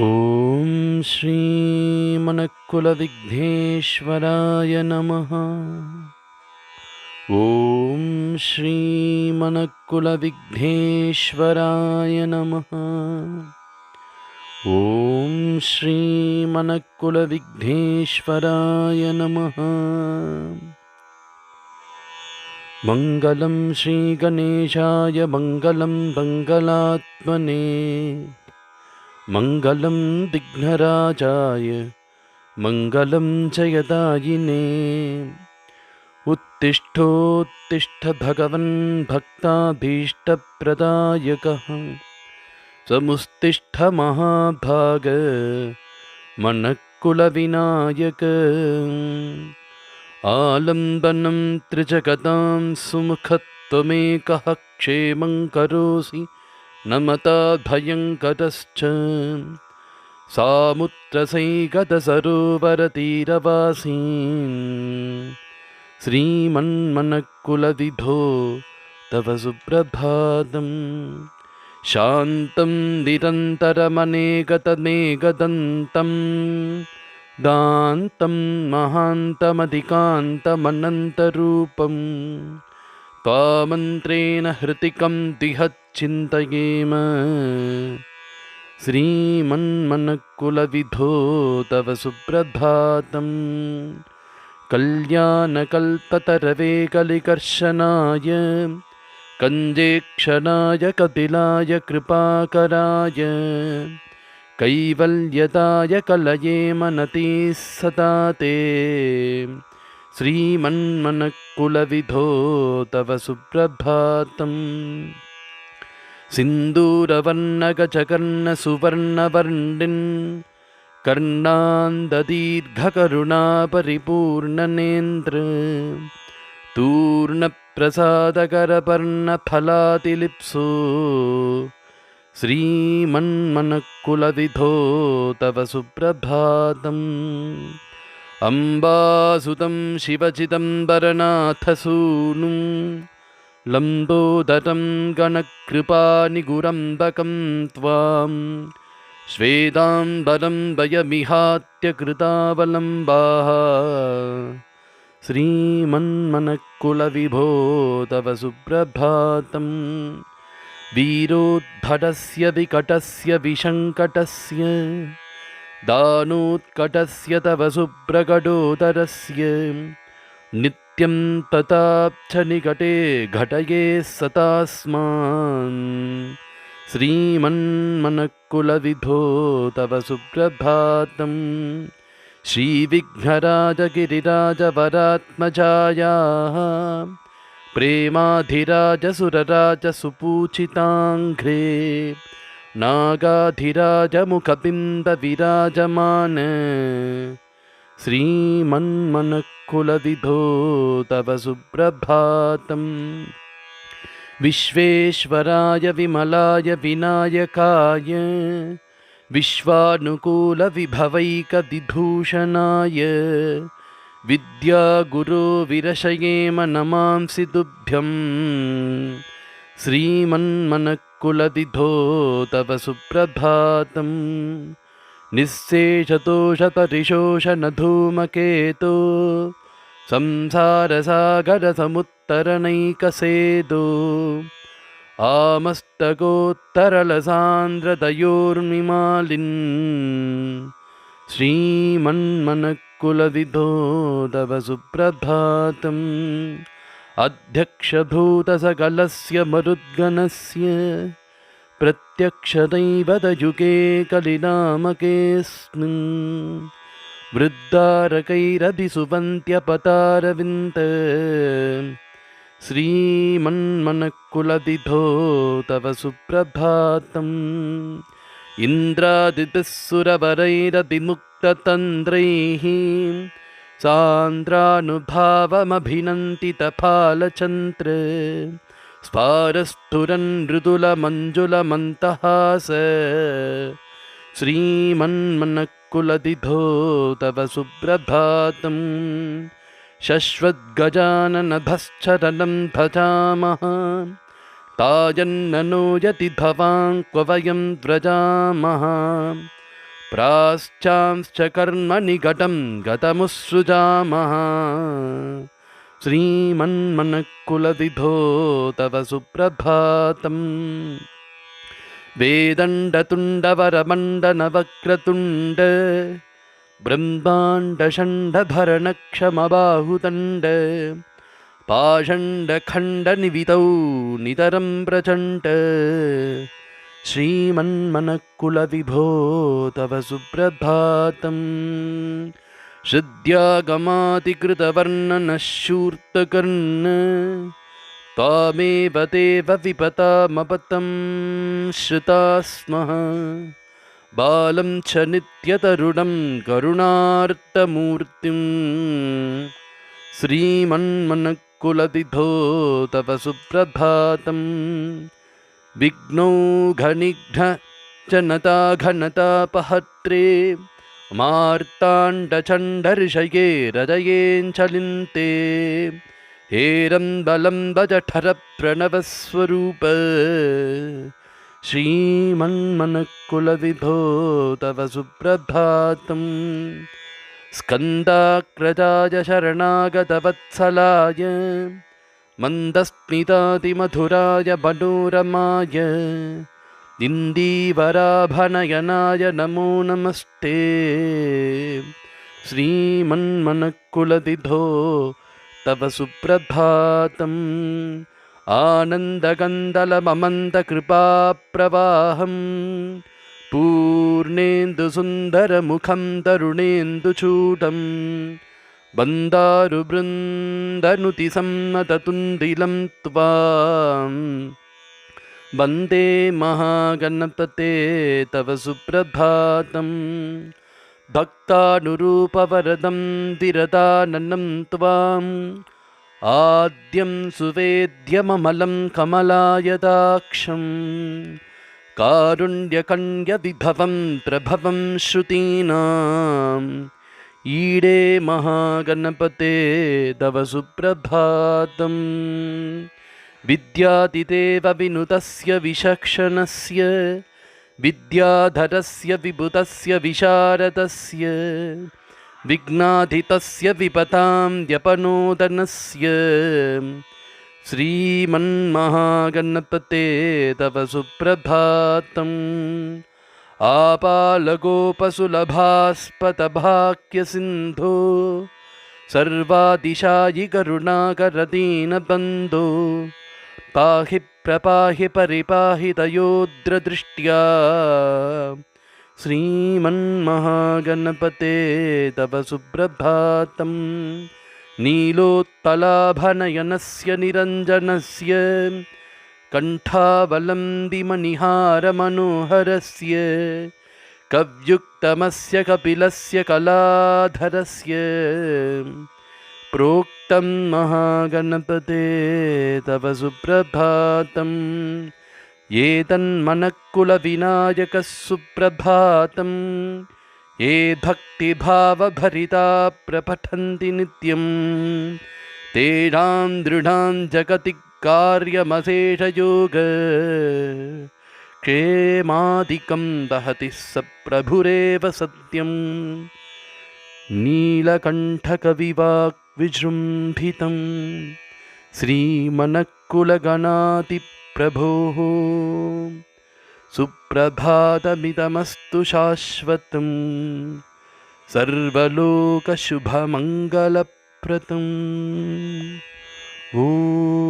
ॐ श्रीमनकुलविघ्नेश्वराय नमः। ॐ श्रीमनकुलविघ्नेश्वराय नमः। ॐ श्रीमनकुलविघ्नेश्वराय नमः। मङ्गलं श्रीगणेशाय मङ्गलं मङ्गलात्मने मङ्गलं विघ्नराजाय मङ्गलं च यदायिने। उत्तिष्ठोत्तिष्ठ भगवन् भक्ताभीष्टप्रदायकः समुत्तिष्ठ महाभाग मनःकुलविनायक। आलम्बनं त्रिजगतां सुमुखत्वमेकः क्षेमं करोसि नमता भयङ्करश्च। सामुद्रसैकतसरोवरतीरवासी श्रीमन्मनःकुलविधो तव सुप्रभातम्। शान्तं निरन्तरमनेकतमेकदन्तं दान्तं महान्तमधिकान्तमनन्तरूपं त्वामन्त्रेण हृतिकं दिहच्चिन्तयेम। श्रीमन्मनःकुलविधो तव सुप्रभातम्। कल्याणकल्पतरवे कलिकर्शनाय कञ्जेक्षणाय कपिलाय कृपाकराय कैवल्यदाय कलये मनतिः सदा ते। श्रीमन्मनःकुलविधो तव सुप्रभातम्। सिन्दूरवर्णगजकर्णसुवर्णवर्णिन् कर्णान्ददीर्घकरुणापरिपूर्णनेन्द्र तूर्णप्रसादकरपर्णफलातिलिप्सो श्रीमन्मनःकुलविधो तव सुप्रभातम्। अम्बासुतं शिवचिदम्बरनाथसूनुं लम्बोदरं गणकृपानिगुरम्बकं त्वां श्वेताम्बरं वयमिहात्यकृतावलम्बाः। श्रीमन्मनःकुलविभो तव सुप्रभातम्। वीरोद्भटस्य विकटस्य विसङ्कटस्य दानोत्कटस्य तव सुप्रकटोदरस्य नित्यं तताब्च निकटे घटये सतास्मान्। श्रीमन्मनःकुलविधो तव सुप्रभातम्। श्रीविघ्नराजगिरिराजवरात्मजायाः प्रेमाधिराजसुरराजसुपूजिताङ्घ्रे नागाधिराजमुखबिम्बविराजमान। श्रीमन्मनःकुलविधो तव सुप्रभातम्। विश्वेश्वराय विमलाय विनायकाय विश्वानुकूलविभवैकविभूषणाय विद्यागुरो विरशयेम नमांसि तुभ्यम्। श्रीमन्मनःकुलविधो तव सुप्रभातम्। निःशेषतोषपरिशोषणधूमकेतो संसारसागरसमुत्तरणैकसेदो आमस्तकोत्तरलसान्द्रतयोर्मिमालिन्। श्रीमन्मनःकुलविधो तव सुप्रभातम्। अध्यक्षभूतसकलस्य मरुद्गणस्य प्रत्यक्षदैवतयुगे कलिनामकेऽस्मिन् वृद्धारकैरभिसुवन्त्यपतारविन्द। श्रीमन्मनःकुलविधो तव सुप्रभातम्। इन्द्रादिभिस्सुरवरैरभिमुक्ततन्द्रैः सान्द्रानुभावमभिनन्दितफालचन्द्र स्फारस्फुरन्मृदुलमञ्जुलमन्तहास। श्रीमन्मनःकुलविधो तव सुप्रभातम्। शश्वद्गजाननभश्चरणं भजामः तायन्ननो यति भवां क्व वयं व्रजामः। प्राश्चांश्च कर्मणि घटं गतमुत्सृजामः श्रीमन्मनःकुलविभो तव सुप्रभातम् वेदण्डतुण्डवरमण्डनवक्रतुण्ड ब्रह्माण्डषण्डभरणक्षमबाहुदण्ड पाषण्डखण्डनिवितौ नितरं प्रचण्ड श्रीमन्मनःकुलविभो तव सुप्रभातम् हृद्यागमातिकृतवर्णनशूर्तकर्ण त्वामेव देव विपतामपतं श्रुता स्मः बालं च नित्यतरुणं करुणार्तमूर्तिं श्रीमन्मनःकुलविभो तव सुप्रभातम् विघ्नौघनिघ्नजनताघनतापहर्त्रे मार्ताण्डचण्डऋषये हृदयेञ्चलिन्ते हेरम्बलम्बजठरप्रणवस्वरूप श्रीमन्मनःकुलविभो तव सुप्रभातम् स्कन्दाग्रजाय शरणागतवत्सलाय मन्दस्मितातिमधुराय मनोरमाय इन्दीवराभनयनाय नमो नमस्ते श्रीमन्मनःकुलविभो तव सुप्रभातम् आनन्दकन्दलममन्दकृपाप्रवाहं पूर्णेन्दुसुन्दरमुखं तरुणेन्दुचूडं बन्दारुबृन्दनुतिसम्मततुन्दिलं त्वां वन्दे महागणपते तव सुप्रभातम् भक्तानुरूपवरदं विरदाननं त्वाम् आद्यं सुवेद्यममलं कमलायदाक्षं कारुण्यकण्यविभवं प्रभवं श्रुतीनाम् ईडे महागणपते तव सुप्रभातम् विद्यादिदेव विनुतस्य विचक्षणस्य विद्याधरस्य विभुतस्य विशारदस्य विघ्नाधितस्य विपतां व्यपनोदनस्य श्रीमन्महागणपते तव सुप्रभातम् आपालगोपसुलभास्पतभाक्यसिन्धो सर्वादिशायि करुणाकरदीनबन्धो पाहि प्रपाहि परिपाहि दयोद्रदृष्ट्या श्रीमन्महागणपते तव सुप्रभातम् नीलोत्पलाभनयनस्य निरञ्जनस्य कण्ठावलम्बिमणिहारमनोहरस्य कव्युक्तमस्य कपिलस्य कलाधरस्य प्रोक्तं महागणपते तव सुप्रभातम् एतन्मनःकुलविनायकः सुप्रभातम् ये भक्तिभावभरिता प्रपठन्ति नित्यं तेषां दृढां जगति कार्यमशेषयोग क्षेमादिकं दहति स प्रभुरेव सत्यम् नीलकण्ठकविवाग्विजृम्भितं श्रीमनःकुलगणाधिप्रभोः सुप्रभातमिदमस्तु शाश्वतं सर्वलोकशुभमङ्गलप्रदम्। ॐ।